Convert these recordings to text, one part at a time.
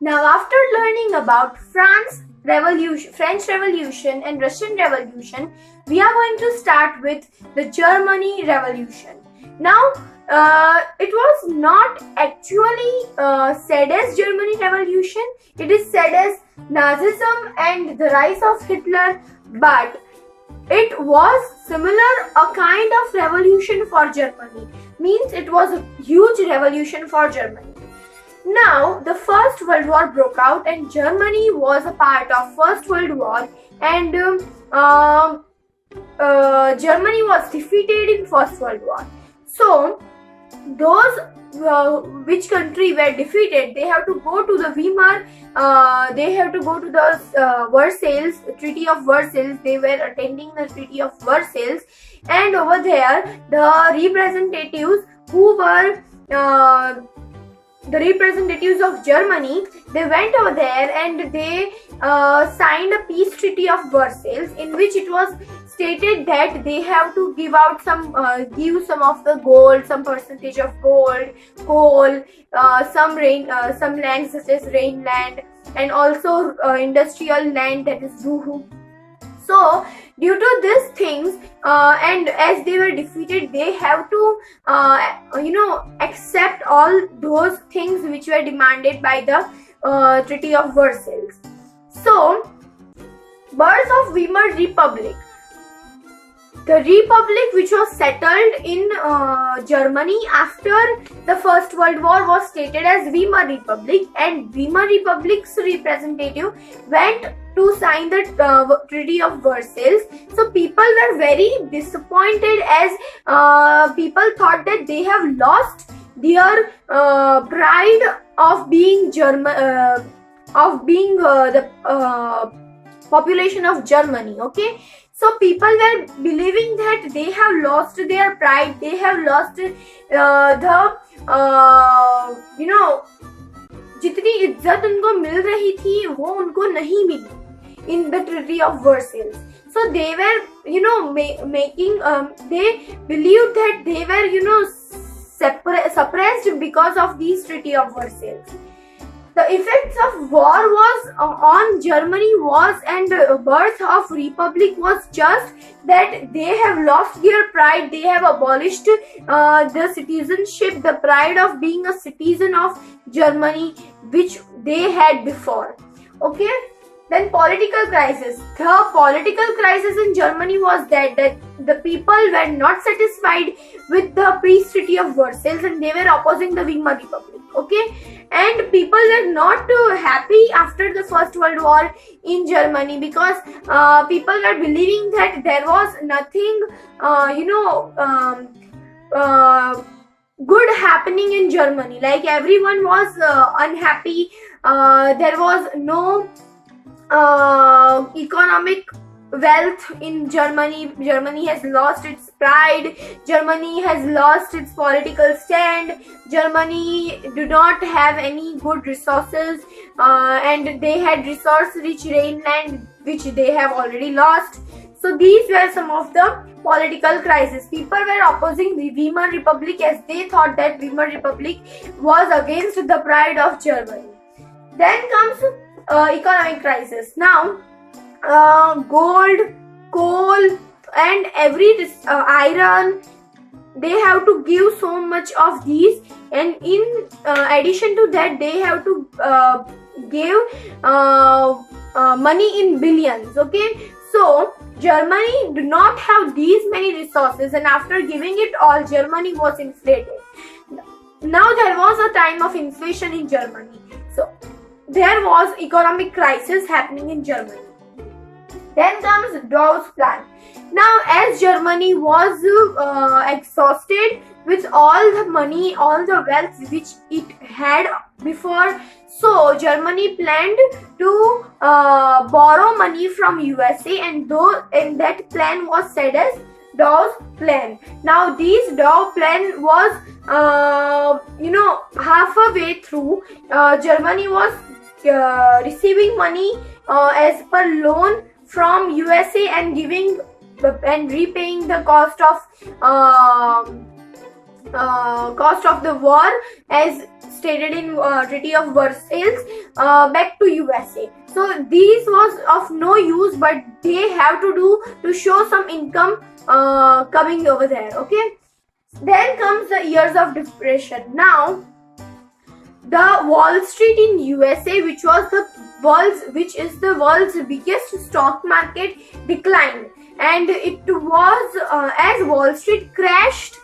Now, after learning about French Revolution and Russian Revolution, we are going to start with the Germany Revolution. Now, it was not actually said as Germany Revolution. It is said as Nazism and the rise of Hitler, but it was similar, a kind of revolution for Germany. Means it was a huge revolution for Germany. Now, the First World War broke out and Germany was a part of First World War, and Germany was defeated in First World War. So, those which country were defeated, they have to go to the Weimar, they have to go to the Versailles, Treaty of Versailles. They were attending the Treaty of Versailles, and over there, the representatives who were the representatives of Germany, they went over there and they signed a peace treaty of Versailles, in which it was stated that they have to give out give some of the gold, some percentage of gold, coal, some land such as rain land, and also industrial land, that is Ruhu. So, due to these things, and as they were defeated, they have to, accept all those things which were demanded by the Treaty of Versailles. So, birth of Weimar Republic. The republic which was settled in Germany after the First World War was stated as Weimar Republic, and Weimar Republic's representative went to sign the Treaty of Versailles. So people were very disappointed, as people thought that they have lost their pride of being German, of being the population of Germany. Okay. So people were believing that they have lost their pride, they have lost जितनी इज्जत उनको मिल रही थी वो उनको नहीं मिली in the Treaty of Versailles. So they were, they believed that they were, suppressed because of these Treaty of Versailles. The effects of war was on Germany was, and birth of republic was just that they have lost their pride. They have abolished the citizenship, the pride of being a citizen of Germany, which they had before. Okay. Then political crisis. The political crisis in Germany was that the people were not satisfied with the peace treaty of Versailles, and they were opposing the Weimar Republic. Okay, and people were not happy after the First World War in Germany, because people were believing that there was nothing, good happening in Germany. Like everyone was unhappy. There was no economic wealth in Germany. Germany has lost its pride. Germany has lost its political stand. Germany do not have any good resources, and they had resource-rich rainland which they have already lost. So these were some of the political crises. People were opposing the Weimar Republic, as they thought that Weimar Republic was against the pride of Germany. Then comes economic crisis. Now, gold, coal, and every iron, they have to give so much of these, and in addition to that, they have to give money in billions. Okay, so Germany do not have these many resources, and after giving it all, Germany was inflated. Now there was a time of inflation in Germany. So there was economic crisis happening in Germany. Then comes Dawes Plan. Now, as Germany was exhausted with all the money, all the wealth which it had before, so Germany planned to borrow money from USA, and that plan was said as Dawes Plan. Now, this Dawes Plan was, half a way through. Germany was receiving money as per loan from USA and giving and repaying the cost of the war as stated in Treaty of Versailles back to USA. So these was of no use, but they have to do to show some income coming over there. Okay. Then comes the years of depression. Now, the Wall Street in USA, which is the world's biggest stock market, declined, and it was as Wall Street crashed.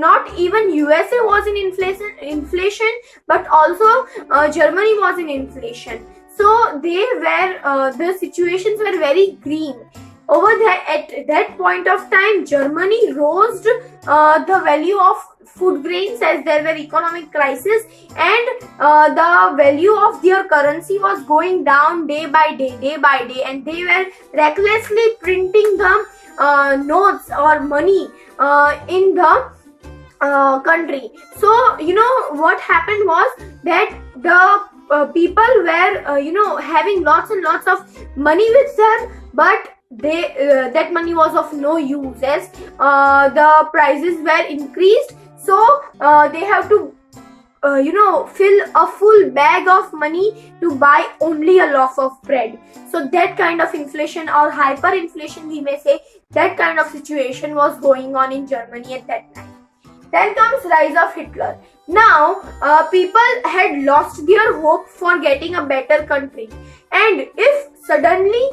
Not even USA was in inflation, but also Germany was in inflation. So the situations were very green. Over there, at that point of time, Germany rose the value of food grains as there were economic crisis, and the value of their currency was going down day by day, and they were recklessly printing the notes or money in the country. So what happened was that the people were having lots and lots of money with them, but that money was of no use as the prices were increased. So they have to fill a full bag of money to buy only a loaf of bread. So that kind of inflation, or hyperinflation we may say, that kind of situation was going on in Germany at that time. Then comes rise of Hitler. Now people had lost their hope for getting a better country, and if suddenly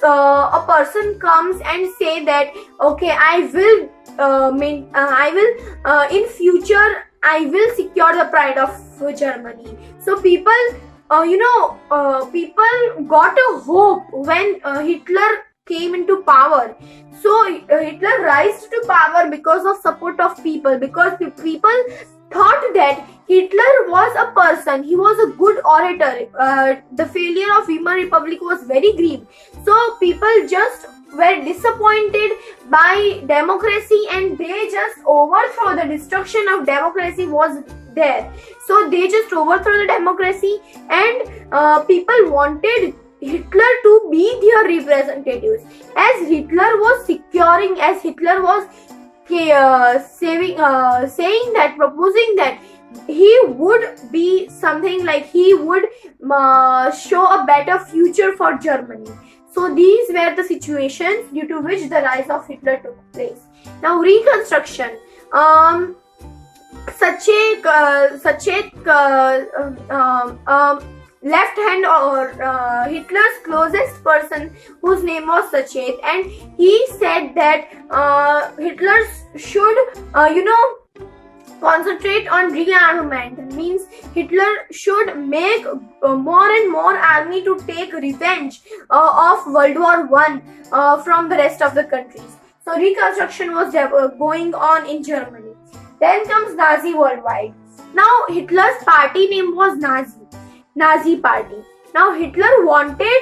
a person comes and say that, okay, in future I will secure the pride of Germany. So people got a hope when Hitler came into power. So Hitler rose to power because of support of people, because people thought that Hitler was a person, he was a good orator. The failure of Weimar Republic was very grim. So people just were disappointed by democracy, and they just overthrow the destruction of democracy was there. So they just overthrow the democracy, and people wanted Hitler to be their representatives, as Hitler was securing, as Hitler was proposing that he would be something like he would show a better future for Germany. So these were the situations due to which the rise of Hitler took place. Now reconstruction. Left hand, or Hitler's closest person, whose name was Sachet, and he said that Hitler should concentrate on rearmament. Means Hitler should make more and more army to take revenge of World War I from the rest of the countries. So reconstruction was going on in Germany. Then comes Nazi worldwide. Now Hitler's party name was Nazi Party. Now Hitler wanted,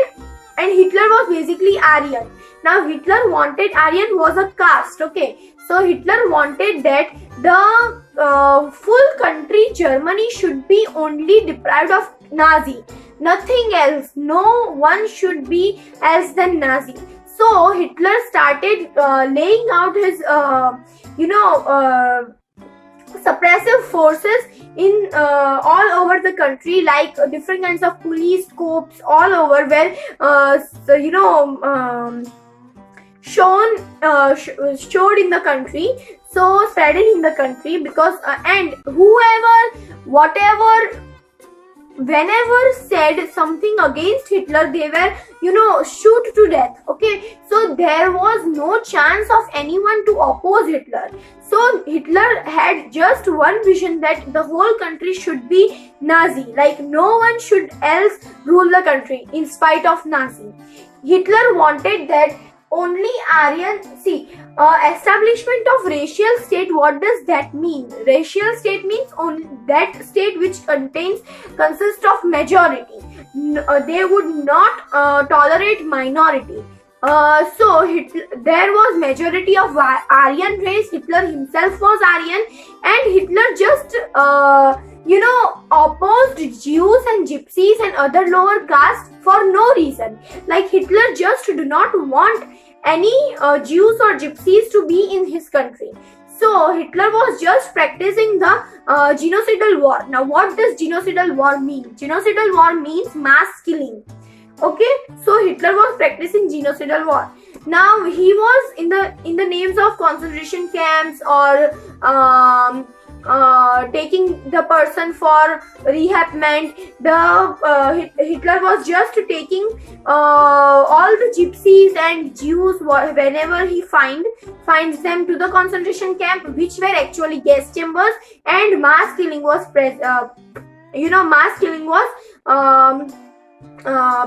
and Hitler was basically Aryan. Now Hitler wanted, Aryan was a caste, okay. So Hitler wanted that the full country Germany should be only deprived of Nazi, nothing else. No one should be else than Nazi. So Hitler started laying out his suppressive forces in all over the country, like different kinds of police corps all over, where showed in the country, so spreading in the country, because and whenever said something against Hitler, they were shoot to death. Okay, so there was no chance of anyone to oppose Hitler. So Hitler had just one vision, that the whole country should be Nazi, like no one should else rule the country in spite of Nazi. Hitler wanted that only Aryan, establishment of racial state. What does that mean? Racial state means only that state which consists of majority. They would not tolerate minority. So there was majority of Aryan race. Hitler himself was Aryan, and Hitler just opposed Jews and Gypsies and other lower castes for no reason. Like Hitler just do not want any Jews or Gypsies to be in his country. So Hitler was just practicing the genocidal war. Now what does genocidal war mean? Genocidal war means mass killing. Okay, so Hitler was practicing genocidal war. Now he was in the names of concentration camps or taking the person for rehabment. Hitler was just taking all the gypsies and Jews whenever he finds them to the concentration camp, which were actually gas chambers, and mass killing was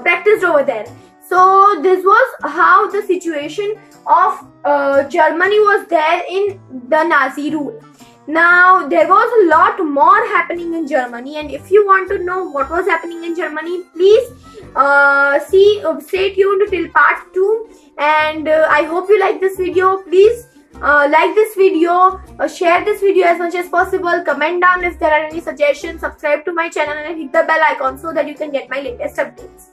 practiced over there. So this was how the situation of Germany was there in the Nazi rule. Now there was a lot more happening in Germany, and if you want to know what was happening in Germany, please stay tuned till part 2. And I hope you like this video. Please like this video, share this video as much as possible, comment down if there are any suggestions, subscribe to my channel and hit the bell icon so that you can get my latest updates.